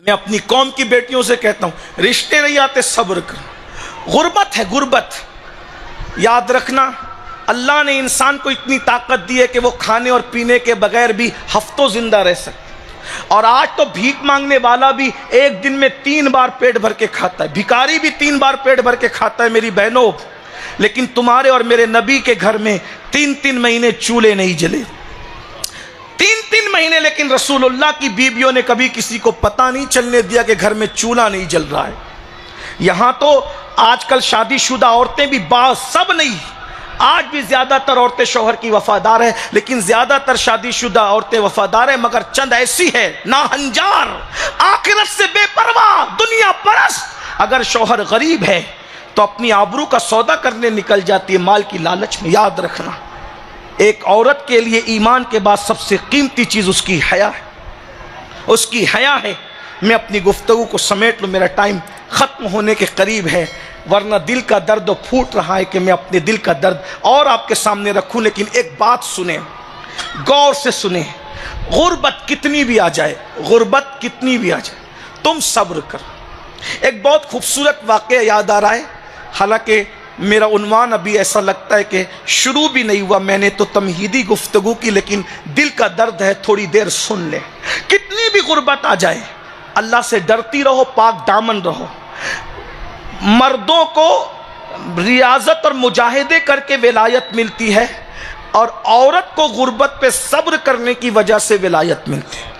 मैं अपनी कौम की बेटियों से कहता हूं, रिश्ते नहीं आते, सब्र कर। गुर्बत है, गुर्बत। याद रखना, अल्लाह ने इंसान को इतनी ताकत दी है कि वो खाने और पीने के बगैर भी हफ्तों जिंदा रह सकता। और आज तो भीख मांगने वाला भी एक दिन में 3 बार पेट भर के खाता है, भिखारी भी 3 बार पेट भर के खाता है मेरी बहनों। लेकिन तुम्हारे और मेरे नबी के घर में 3-3 महीने चूल्हे नहीं जले, 3-3 महीने। लेकिन रसूलुल्लाह की बीबियों ने कभी किसी को पता नहीं चलने दिया कि घर में चूल्हा नहीं जल रहा है। यहां तो आजकल शादीशुदा औरतें भी सब नहीं, आज भी ज्यादातर औरतें शौहर की वफादार है, लेकिन ज्यादातर शादीशुदा औरतें वफादार है, मगर चंद ऐसी है नाहंजार, आखिरत से बेपरवाह, दुनिया परस्त। अगर शौहर गरीब है तो अपनी आबरू का सौदा करने निकल जाती है माल की लालच में। याद रखना, एक औरत के लिए ईमान के बाद सबसे कीमती चीज उसकी हया है, उसकी हया है। मैं अपनी गुफ्तगू को समेट लूं, मेरा टाइम खत्म होने के करीब है, वरना दिल का दर्द फूट रहा है कि मैं अपने दिल का दर्द और आपके सामने रखूं। लेकिन एक बात सुने, गौर से सुने, गुर्बत कितनी भी आ जाए, गुर्बत कितनी भी आ जाए, तुम सब्र कर। एक बहुत खूबसूरत वाक़या याद आ रहा है, हालांकि मेरा उन्वान अभी ऐसा लगता है कि शुरू भी नहीं हुआ, मैंने तो तमहीदी गुफ्तगू की, लेकिन दिल का दर्द है, थोड़ी देर सुन ले। कितनी भी गुर्बत आ जाए, अल्लाह से डरती रहो, पाक दामन रहो। मर्दों को रियाजत और मुजाहिदे करके विलायत मिलती है, और औरत को गुर्बत पे सब्र करने की वजह से विलायत मिलती है।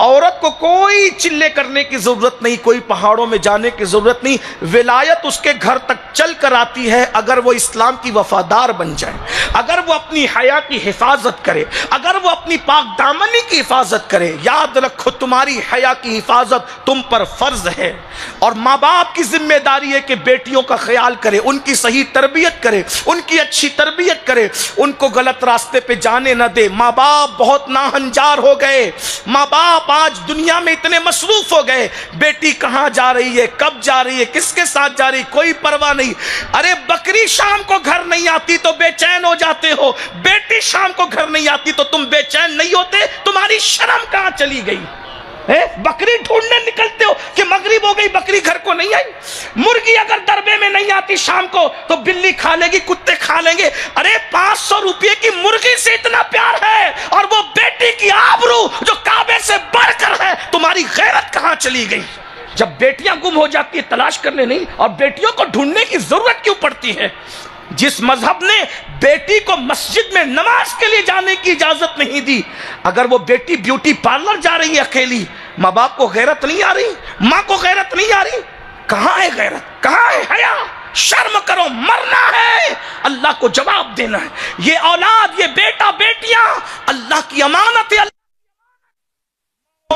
औरत को कोई चिल्ले करने की जरूरत नहीं, कोई पहाड़ों में जाने की जरूरत नहीं, विलायत उसके घर तक चल कर आती है अगर वो इस्लाम की वफादार बन जाए, अगर वो अपनी हया की हिफाजत करे, अगर वो अपनी पाक दामनी की हिफाजत करे। याद रखो, तुम्हारी हया की हिफाजत तुम पर फर्ज है, और माँ बाप की जिम्मेदारी है कि बेटियों का ख्याल करे, उनकी सही तरबियत करे, उनकी अच्छी तरबियत करे, उनको गलत रास्ते पे जाने न दे। माँ बाप बहुत नाहंजार हो गए, माँ बाप आज दुनिया में इतने मसरूफ हो गए, बेटी कहां जा रही है, कब जा रही है, किसके साथ जा रही, कोई परवाह नहीं। अरे बकरी शाम को घर नहीं आती तो बेचैन हो जाते हो, बेटी शाम को घर नहीं आती तो तुम बेचैन नहीं होते, तुम्हारी शर्म कहां चली गई है? बकरी ढूंढने निकलते हो कि मगरिब हो गई, बकरी घर को नहीं आई। मुर्गी अगर दरबे में नहीं आती शाम को तो बिल्ली खा लेगी, कुत्ते खा लेंगे। अरे 500 रुपये की मुर्गी से इतना प्यार है, और वो बेटी की आबरू जो काबे से बढ़कर है, तुम्हारी गैरत कहां चली गई? जब बेटियां गुम हो जाती है तलाश करने नहीं, और बेटियों को ढूंढने की जरूरत क्यों पड़ती है? जिस मजहब ने बेटी को मस्जिद में नमाज के लिए जाने की इजाजत नहीं दी, अगर वो बेटी ब्यूटी पार्लर जा रही है अकेली, माँ बाप को गैरत नहीं आ रही, माँ को गैरत नहीं आ रही? कहां है गैरत, कहां है हया? शर्म करो, मरना है, अल्लाह को जवाब देना है। ये औलाद, ये बेटा बेटियां अल्लाह की अमानत है, अल्लाह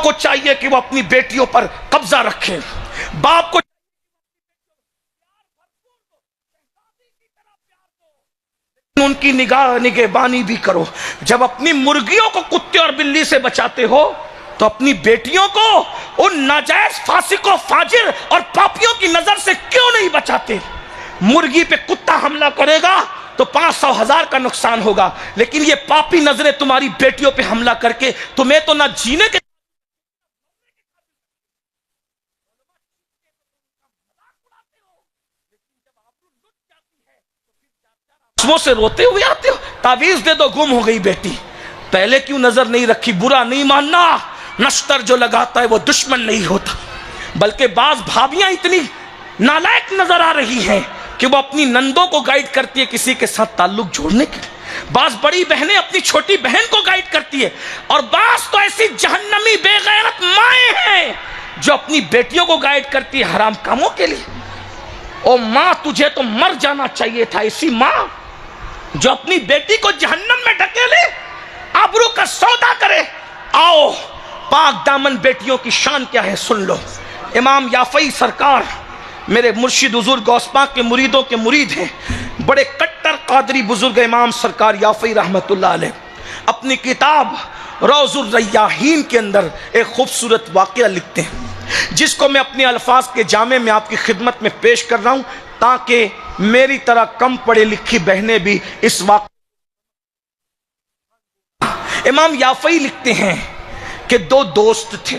को चाहिए कि वो अपनी बेटियों पर कब्जा रखें। बाप को उनकी निगहबानी भी करो। जब अपनी मुर्गियों को कुत्ते और बिल्ली से बचाते हो, तो अपनी बेटियों को उन नाजायज फासिकों, फाजिर और पापियों की नजर से क्यों नहीं बचाते? मुर्गी पे कुत्ता हमला करेगा तो 500,000 का नुकसान होगा, लेकिन ये पापी नजरें तुम्हारी बेटियों पे हमला करके तुम्हें तो ना जीने के से रोते हुए आते हो। तावीज दे दो, गुम हो गई बेटी, पहले क्यों नजर नहीं रखी? बुरा नहीं मानना, नश्तर जो लगाता है वो दुश्मन नहीं होता। बल्कि बाज भाभियां इतनी नालायक नजर आ रही हैं कि वो अपनी नंदों को गाइड करती है किसी के साथ ताल्लुक जोड़ने के लिए। बाज बड़ी बहनें अपनी छोटी बहन को गाइड करती है, और बाज तो ऐसी जहन्नमी बेगैरत माएं हैं जो अपनी बेटियों को गाइड करती है हराम कामों के लिए। ओ मां, तुझे तो मर जाना चाहिए था, ऐसी मां जो अपनी बेटी को जहन्नम में ढकेले, आबरू का सौदा करे। आओ, पाक दामन बेटियों की शान क्या है सुन लो। इमाम याफई सरकार मेरे मुर्शिद हुजूर गौस पाक के मुरीदों के मुरीद हैं, बड़े कट्टर कादरी बुजुर्ग इमाम सरकार याफई रहमतुल्लाह अलैह अपनी किताब रौजुर रैयाहीन के अंदर एक खूबसूरत वाक़या लिखते हैं, जिसको मैं अपने अल्फाज के जामे में आपकी खिदमत में पेश कर रहा हूं, ताकि मेरी तरह कम पढ़े लिखी बहनें भी इस वाक़। इमाम याफई लिखते हैं कि 2 दोस्त थे,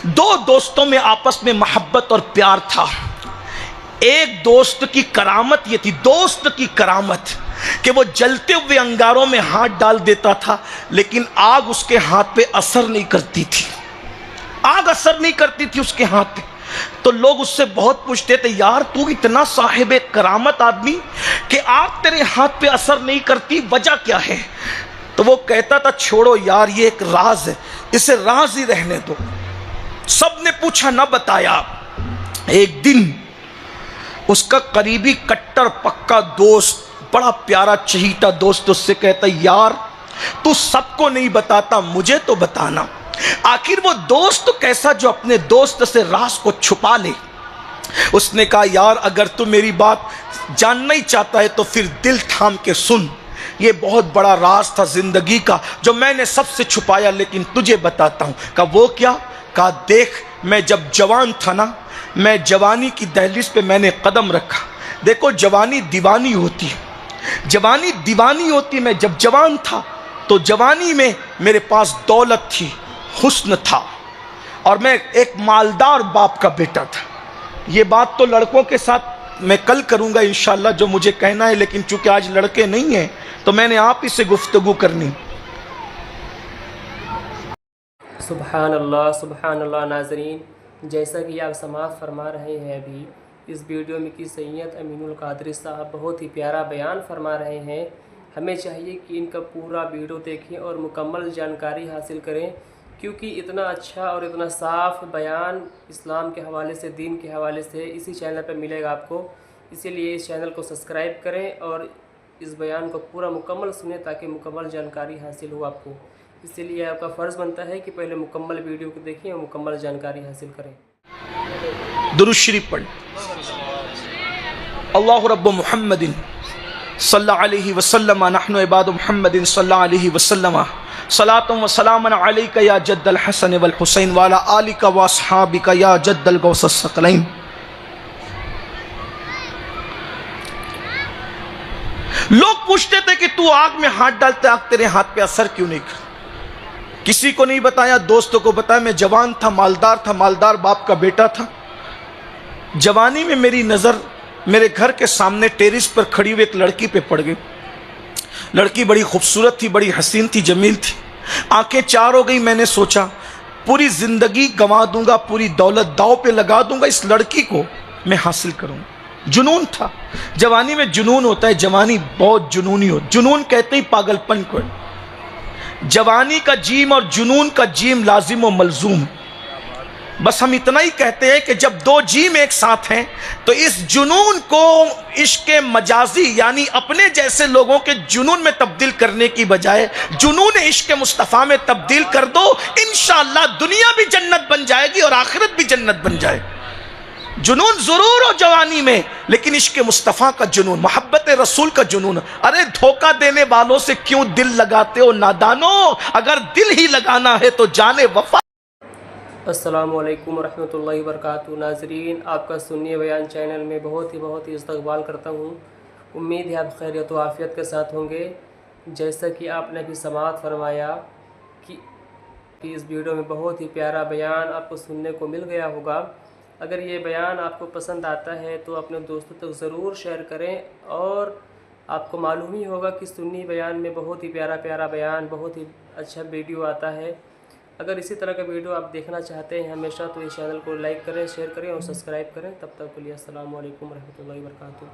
दो दोस्तों में आपस में मोहब्बत और प्यार था। एक दोस्त की करामत ये थी, दोस्त की करामत, कि वो जलते हुए अंगारों में हाथ डाल देता था, लेकिन आग उसके हाथ पे असर नहीं करती थी, आग असर नहीं करती थी उसके हाथ पे। तो लोग उससे बहुत पूछते थे, यार तू इतना साहिब करामत आदमी कि आग तेरे हाथ पे असर नहीं करती, वजह क्या है? तो वो कहता था, छोड़ो यार, ये एक राज है, इसे राज ही रहने दो। सबने पूछा, ना बताया। एक दिन उसका करीबी कट्टर पक्का दोस्त, बड़ा प्यारा चहीता दोस्त उससे कहता, यार तू सबको नहीं बताता, मुझे तो बताना। आखिर वो दोस्त तो कैसा जो अपने दोस्त से राज को छुपा ले। उसने कहा, यार अगर तू मेरी बात जानना ही चाहता है तो फिर दिल थाम के सुन, ये बहुत बड़ा राज था जिंदगी का जो मैंने सबसे छुपाया, लेकिन तुझे बताता हूं। कहा, वो क्या? कहा, देख मैं जब जवान था ना, मैं जवानी की दहलीज पे मैंने कदम रखा। देखो जवानी दीवानी होती है, जवानी दीवानी होती। मैं जब जवान था तो जवानी में मेरे पास दौलत थी, हुस्न था, और मैं एक मालदार बाप का बेटा था। ये बात तो लड़कों के साथ मैं कल करूंगा इंशाल्लाह जो मुझे कहना है, लेकिन चूंकि आज लड़के नहीं हैं तो मैंने आप ही से गुफ्तगू करनी। सुभान अल्लाह नाज़रीन, जैसा कि आप समाअत फरमा रहे हैं अभी इस वीडियो में कि सैयद अमीनुल कादरी साहब बहुत ही प्यारा बयान फरमा रहे हैं। हमें चाहिए कि इनका पूरा वीडियो देखें और मुकम्मल जानकारी हासिल करें, क्योंकि इतना अच्छा और इतना साफ़ बयान इस्लाम के हवाले से, दीन के हवाले से इसी चैनल पर मिलेगा आपको। इसीलिए इस चैनल को सब्सक्राइब करें और इस बयान को पूरा मुकम्मल सुने ताकि मुकम्मल जानकारी हासिल हो आपको। इसीलिए आपका फ़र्ज़ बनता है कि पहले मुकम्मल वीडियो को देखें और मुकम्मल जानकारी हासिल करें। दुरूद शरीफ पढ़। अल्लाहु रब्बु मुहम्मदिन सल्लल्लाहु अलैहि वसल्लम नहनु इबादु मुहम्मदिन सल्लल्लाहु अलैहि वसल्लम सलातुम व सलामुन अलैका या जद्दल हसन वल हुसैन व अला आलिका व अस्हाबिका या जद्दल गौसस सकलैन। लोग पूछते थे कि तू आग में हाथ डालते, आग तेरे हाथ पे असर क्यों नहीं कर? किसी को नहीं बताया, दोस्तों को बताया। मैं जवान था, मालदार था, मालदार बाप का बेटा था। जवानी में मेरी नज़र मेरे घर के सामने टेरिस पर खड़ी हुई एक लड़की पे पड़ गई। लड़की बड़ी खूबसूरत थी, बड़ी हसीन थी, जमील थी, आंखें चार हो गई। मैंने सोचा पूरी जिंदगी गंवा दूंगा, पूरी दौलत दांव पे लगा दूंगा, इस लड़की को मैं हासिल करूंगा। जुनून था, जवानी में जुनून होता है, जवानी बहुत जुनूनी हो। जुनून कहते ही पागलपन को। जवानी का जीम और जुनून का जीम लाजिम और मलजूम। बस हम इतना ही कहते हैं कि जब दो जीम एक साथ हैं तो इस जुनून को इश्क मजाजी यानी अपने जैसे लोगों के जुनून में तब्दील करने की बजाय जुनून इश्क मुस्तफ़ा में तब्दील कर दो। इंशाअल्लाह दुनिया भी जन्नत बन जाएगी और आखिरत भी जन्नत बन जाएगी। जुनून जरूर हो जवानी में, लेकिन इश्क मुस्तफ़ा का जुनून, मोहब्बत रसूल का जुनून। अरे धोखा देने वालों से क्यों दिल लगाते हो नादानो? अगर दिल ही लगाना है तो जाने वफा। अस्सलामु अलैकुम रहमतुल्लाहि व बरकातुहू। नाज़रीन, आपका सुन्नी बयान चैनल में बहुत ही इस्तकबाल करता हूँ। उम्मीद है आप खैरियत व आफ़ियत के साथ होंगे। जैसा कि आपने भी समाअत फरमाया कि इस वीडियो में बहुत ही प्यारा बयान आपको सुनने को मिल गया होगा। अगर ये बयान आपको पसंद आता है तो अपने दोस्तों तक ज़रूर शेयर करें, और आपको मालूम ही होगा कि सुन्नी बयान में बहुत ही प्यारा बयान, बहुत ही अच्छा वीडियो आता है। अगर इसी तरह का वीडियो आप देखना चाहते हैं हमेशा, तो इस चैनल को लाइक करें, शेयर करें और सब्सक्राइब करें। तब तक के लिए अस्सलामु अलैकुम रहमतुल्लाहि व बरकातुहू।